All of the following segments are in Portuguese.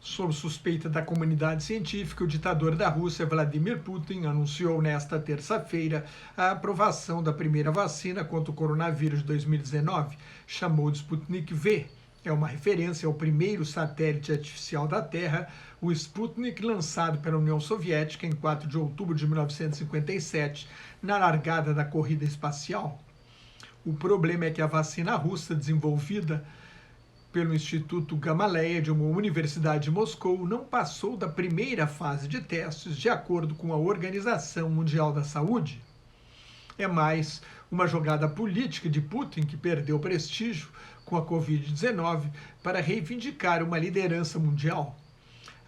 Sob suspeita da comunidade científica, o ditador da Rússia, Vladimir Putin, anunciou nesta terça-feira a aprovação da primeira vacina contra o coronavírus de 2019, chamou de Sputnik V. É uma referência ao primeiro satélite artificial da Terra, o Sputnik, lançado pela União Soviética em 4 de outubro de 1957, na largada da corrida espacial. O problema é que a vacina russa, desenvolvida pelo Instituto Gamaleya de uma universidade de Moscou, não passou da primeira fase de testes, de acordo com a Organização Mundial da Saúde. É mais uma jogada política de Putin, que perdeu prestígio com a Covid-19, para reivindicar uma liderança mundial.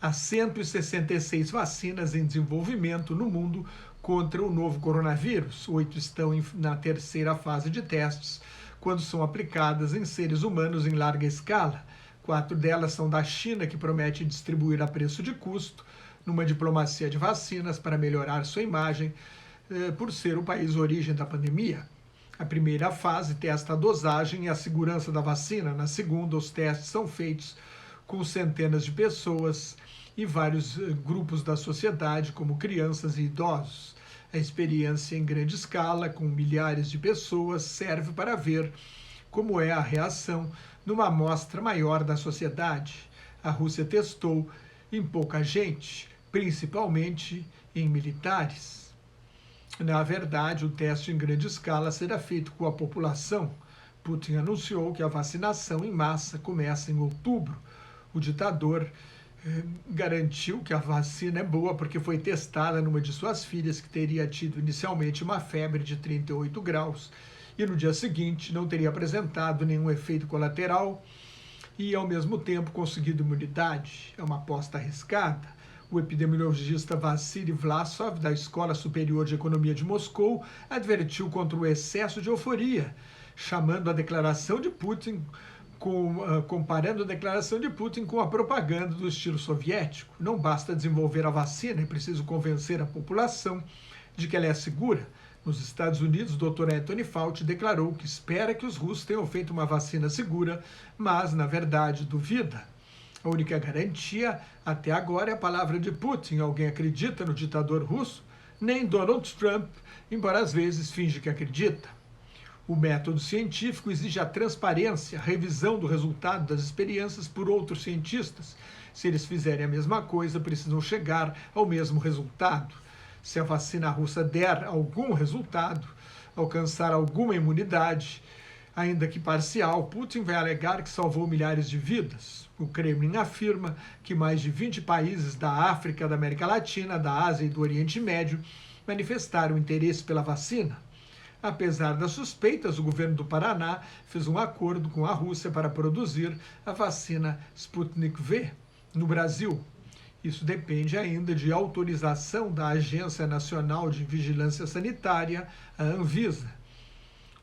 Há 166 vacinas em desenvolvimento no mundo contra o novo coronavírus. 8 estão na terceira fase de testes, quando são aplicadas em seres humanos em larga escala. 4 delas são da China, que promete distribuir a preço de custo, numa diplomacia de vacinas para melhorar sua imagem, por ser o país origem da pandemia. A primeira fase testa a dosagem e a segurança da vacina. Na segunda, os testes são feitos com centenas de pessoas e vários grupos da sociedade, como crianças e idosos. A experiência em grande escala, com milhares de pessoas, serve para ver como é a reação numa amostra maior da sociedade. A Rússia testou em pouca gente, principalmente em militares. Na verdade, o teste em grande escala será feito com a população. Putin anunciou que a vacinação em massa começa em outubro. O ditador garantiu que a vacina é boa porque foi testada numa de suas filhas, que teria tido inicialmente uma febre de 38 graus e no dia seguinte não teria apresentado nenhum efeito colateral e, ao mesmo tempo, conseguido imunidade. É uma aposta arriscada. O epidemiologista Vassily Vlasov, da Escola Superior de Economia de Moscou, advertiu contra o excesso de euforia, chamando a declaração de Putin comparando a declaração de Putin com a propaganda do estilo soviético. Não basta desenvolver a vacina, é preciso convencer a população de que ela é segura. Nos Estados Unidos, o Dr. Anthony Fauci declarou que espera que os russos tenham feito uma vacina segura, mas, na verdade, duvida. A única garantia até agora é a palavra de Putin. Alguém acredita no ditador russo? Nem Donald Trump, embora às vezes finge que acredita. O método científico exige a transparência, a revisão do resultado das experiências por outros cientistas. Se eles fizerem a mesma coisa, precisam chegar ao mesmo resultado. Se a vacina russa der algum resultado, alcançar alguma imunidade, ainda que parcial, Putin vai alegar que salvou milhares de vidas. O Kremlin afirma que mais de 20 países da África, da América Latina, da Ásia e do Oriente Médio manifestaram interesse pela vacina. Apesar das suspeitas, o governo do Paraná fez um acordo com a Rússia para produzir a vacina Sputnik V no Brasil. Isso depende ainda de autorização da Agência Nacional de Vigilância Sanitária, a Anvisa.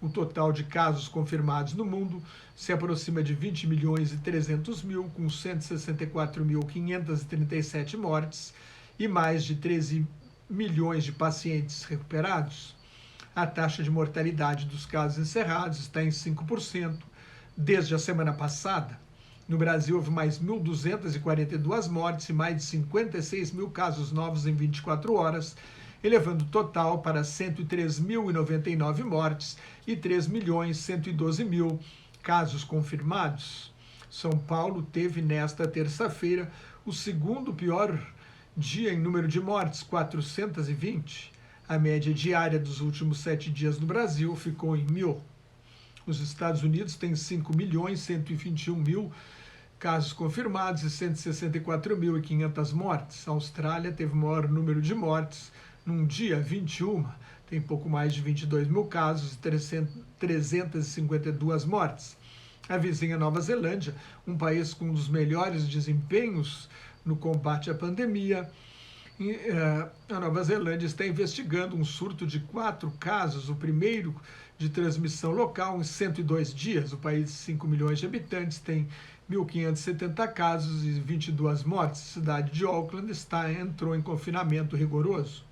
O total de casos confirmados no mundo se aproxima de 20 milhões e 300 mil, com 164.537 mortes e mais de 13 milhões de pacientes recuperados. A taxa de mortalidade dos casos encerrados está em 5% desde a semana passada. No Brasil, houve mais 1.242 mortes e mais de 56 mil casos novos em 24 horas, elevando o total para 103.099 mortes e 3.112.000 casos confirmados. São Paulo teve nesta terça-feira o segundo pior dia em número de mortes, 420. A média diária dos últimos 7 dias no Brasil ficou em 1.000. Os Estados Unidos têm 5.121.000 casos confirmados e 164.500 mortes. A Austrália teve o maior número de mortes num dia, 21. Tem pouco mais de 22 mil casos e 352 mortes. A vizinha Nova Zelândia, um país com um dos melhores desempenhos no combate à pandemia, a Nova Zelândia está investigando um surto de 4 casos, o primeiro de transmissão local em 102 dias. O país de 5 milhões de habitantes tem 1.570 casos e 22 mortes. A cidade de Auckland entrou em confinamento rigoroso.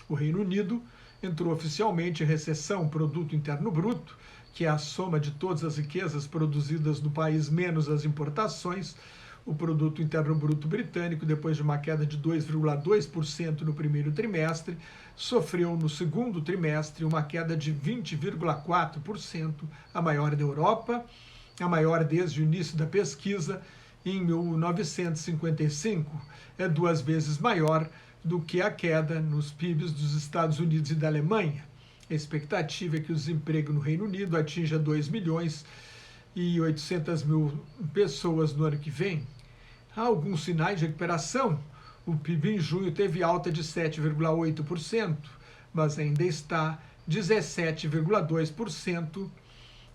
O Reino Unido entrou oficialmente em recessão. O Produto Interno Bruto, que é a soma de todas as riquezas produzidas no país menos as importações, o produto interno bruto britânico, depois de uma queda de 2,2% no primeiro trimestre, sofreu no segundo trimestre uma queda de 20,4%, a maior da Europa, a maior desde o início da pesquisa, em 1955. É 2 vezes maior do que a queda nos PIBs dos Estados Unidos e da Alemanha. A expectativa é que o desemprego no Reino Unido atinja 2.800.000 pessoas no ano que vem. Há alguns sinais de recuperação. O PIB em junho teve alta de 7,8%, mas ainda está 17,2%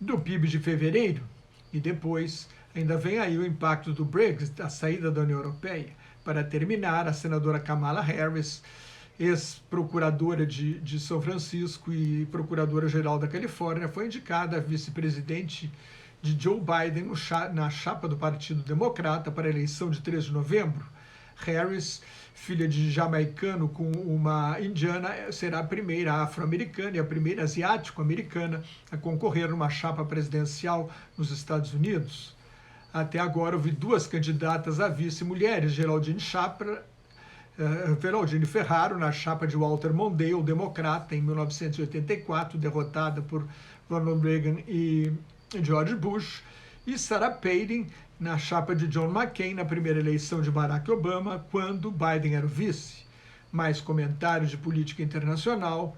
do PIB de fevereiro. E depois ainda vem aí o impacto do Brexit, a saída da União Europeia. Para terminar, a senadora Kamala Harris, ex-procuradora de São Francisco e procuradora-geral da Califórnia, foi indicada a vice-presidente de Joe Biden na chapa do Partido Democrata para a eleição de 3 de novembro. Harris, filha de jamaicano com uma indiana, será a primeira afro-americana e a primeira asiático-americana a concorrer numa chapa presidencial nos Estados Unidos. Até agora, houve 2 candidatas a vice mulheres, Geraldine Ferraro, na chapa de Walter Mondale, democrata, em 1984, derrotada por Ronald Reagan e George Bush, e Sarah Palin, na chapa de John McCain, na primeira eleição de Barack Obama, quando Biden era o vice. Mais comentários de política internacional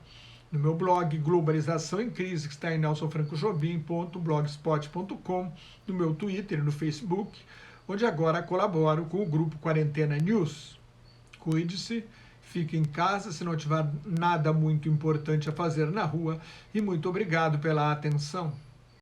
no meu blog Globalização em Crise, que está em nelsonfrancojobim.blogspot.com, no meu Twitter e no Facebook, onde agora colaboro com o grupo Quarentena News. Cuide-se, fique em casa se não tiver nada muito importante a fazer na rua e muito obrigado pela atenção.